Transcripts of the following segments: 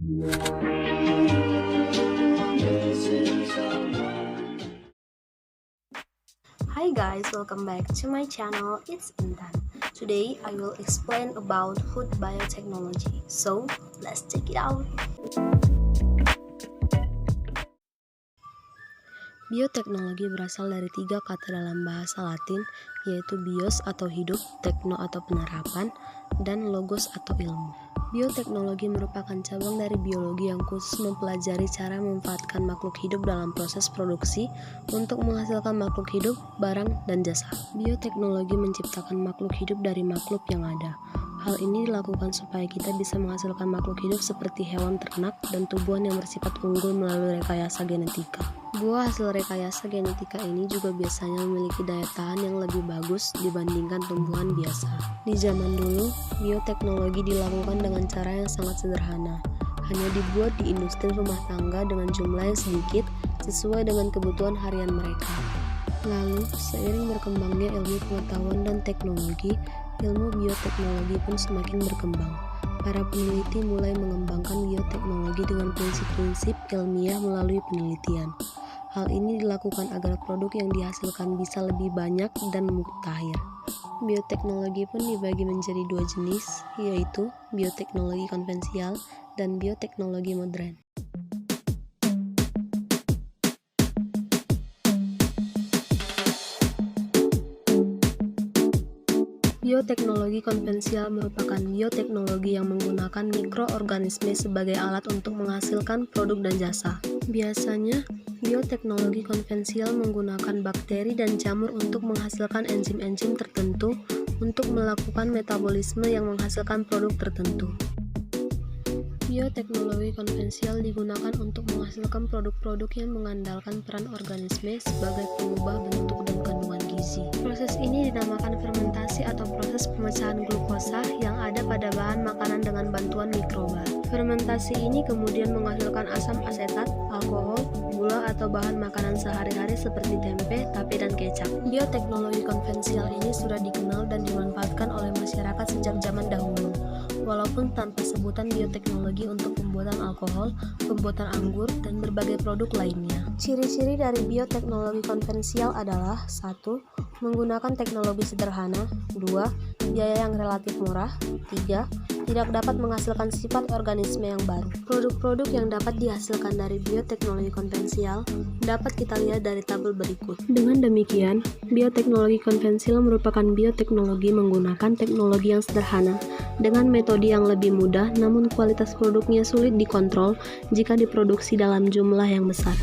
Hi guys, welcome back to my channel. It's Intan. Today I will explain about food biotechnology. So let's check it out. Bioteknologi berasal dari 3 kata dalam bahasa Latin, yaitu bios atau hidup, tekno atau penerapan, dan logos atau ilmu. Bioteknologi merupakan cabang dari biologi yang khusus mempelajari cara memanfaatkan makhluk hidup dalam proses produksi untuk menghasilkan makhluk hidup, barang, dan jasa. Bioteknologi menciptakan makhluk hidup dari makhluk yang ada. Hal ini dilakukan supaya kita bisa menghasilkan makhluk hidup seperti hewan ternak dan tumbuhan yang bersifat unggul melalui rekayasa genetika. Buah hasil rekayasa genetika ini juga biasanya memiliki daya tahan yang lebih bagus dibandingkan tumbuhan biasa. Di zaman dulu, bioteknologi dilakukan dengan cara yang sangat sederhana, hanya dibuat di industri rumah tangga dengan jumlah yang sedikit sesuai dengan kebutuhan harian mereka. Lalu, seiring berkembangnya ilmu pengetahuan dan teknologi, ilmu bioteknologi pun semakin berkembang. Para peneliti mulai mengembangkan bioteknologi dengan prinsip-prinsip ilmiah melalui penelitian. Hal ini dilakukan agar produk yang dihasilkan bisa lebih banyak dan mutakhir. Bioteknologi pun dibagi menjadi 2 jenis, yaitu bioteknologi konvensional dan bioteknologi modern. Bioteknologi konvensional merupakan bioteknologi yang menggunakan mikroorganisme sebagai alat untuk menghasilkan produk dan jasa. Biasanya, bioteknologi konvensional menggunakan bakteri dan jamur untuk menghasilkan enzim-enzim tertentu untuk melakukan metabolisme yang menghasilkan produk tertentu. Bioteknologi konvensional digunakan untuk menghasilkan produk-produk yang mengandalkan peran organisme sebagai pengubah bentuk dan kandungan gizi. Proses ini dinamakan fermentasi atau proses pemecahan glukosa yang ada pada bahan makanan dengan bantuan mikroba. Fermentasi ini kemudian menghasilkan asam asetat, alkohol, gula atau bahan makanan sehari-hari seperti tempe, tape, dan kecap. Bioteknologi konvensional ini sudah dikenal dan dimanfaatkan oleh masyarakat sejak zaman dahulu. Walaupun tanpa sebutan bioteknologi untuk pembuatan alkohol, pembuatan anggur, dan berbagai produk lainnya. Ciri-ciri dari bioteknologi konvensional adalah 1. Menggunakan teknologi sederhana. 2. Biaya yang relatif murah. 3. Tidak dapat menghasilkan sifat organisme yang baru. Produk-produk yang dapat dihasilkan dari bioteknologi konvensional dapat kita lihat dari tabel berikut. Dengan demikian, bioteknologi konvensional merupakan bioteknologi menggunakan teknologi yang sederhana dengan metode yang lebih mudah, namun kualitas produknya sulit dikontrol jika diproduksi dalam jumlah yang besar.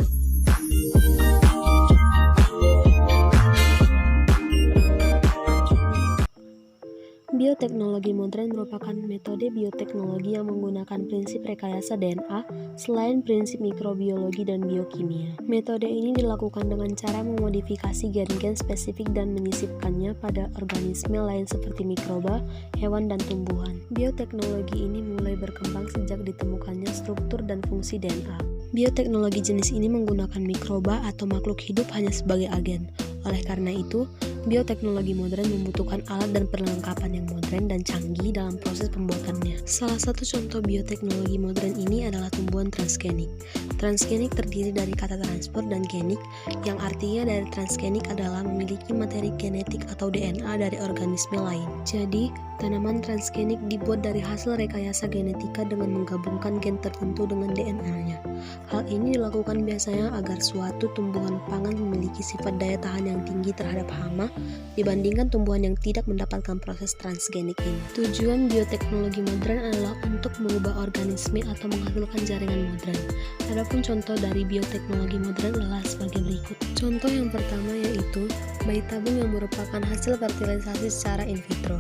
Bioteknologi modern merupakan metode bioteknologi yang menggunakan prinsip rekayasa DNA selain prinsip mikrobiologi dan biokimia. Metode ini dilakukan dengan cara memodifikasi gen-gen spesifik dan menyisipkannya pada organisme lain seperti mikroba, hewan, dan tumbuhan. Bioteknologi ini mulai berkembang sejak ditemukannya struktur dan fungsi DNA. Bioteknologi jenis ini menggunakan mikroba atau makhluk hidup hanya sebagai agen. Oleh karena itu, bioteknologi modern membutuhkan alat dan perlengkapan yang modern dan canggih dalam proses pembuatannya. Salah satu contoh bioteknologi modern ini adalah tumbuhan transgenik. Transgenik terdiri dari kata transfer dan genik, yang artinya dari transgenik adalah memiliki materi genetik atau DNA dari organisme lain. Jadi, tanaman transgenik dibuat dari hasil rekayasa genetika dengan menggabungkan gen tertentu dengan DNA-nya. Hal ini dilakukan biasanya agar suatu tumbuhan pangan memiliki sifat daya tahan yang tinggi terhadap hama dibandingkan tumbuhan yang tidak mendapatkan proses transgenik ini. Tujuan bioteknologi modern adalah untuk mengubah organisme atau menghasilkan jaringan modern. Adapun contoh dari bioteknologi modern adalah sebagai berikut. Contoh yang pertama yaitu bayi tabung yang merupakan hasil fertilisasi secara in vitro.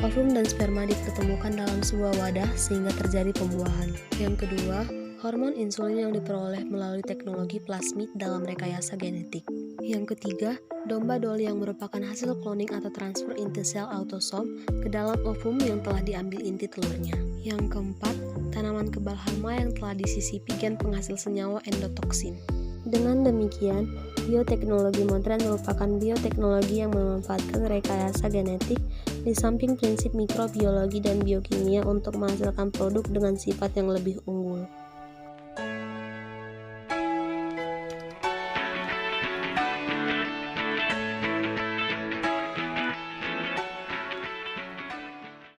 Ovum dan sperma dipertemukan dalam sebuah wadah sehingga terjadi pembuahan. Yang kedua, hormon insulin yang diperoleh melalui teknologi plasmid dalam rekayasa genetik. Yang ketiga, domba doli yang merupakan hasil cloning atau transfer inti sel autosom ke dalam ovum yang telah diambil inti telurnya. Yang keempat, tanaman kebal hama yang telah disisipi gen penghasil senyawa endotoksin. Dengan demikian, bioteknologi modern merupakan bioteknologi yang memanfaatkan rekayasa genetik di samping prinsip mikrobiologi dan biokimia untuk menghasilkan produk dengan sifat yang lebih unggul.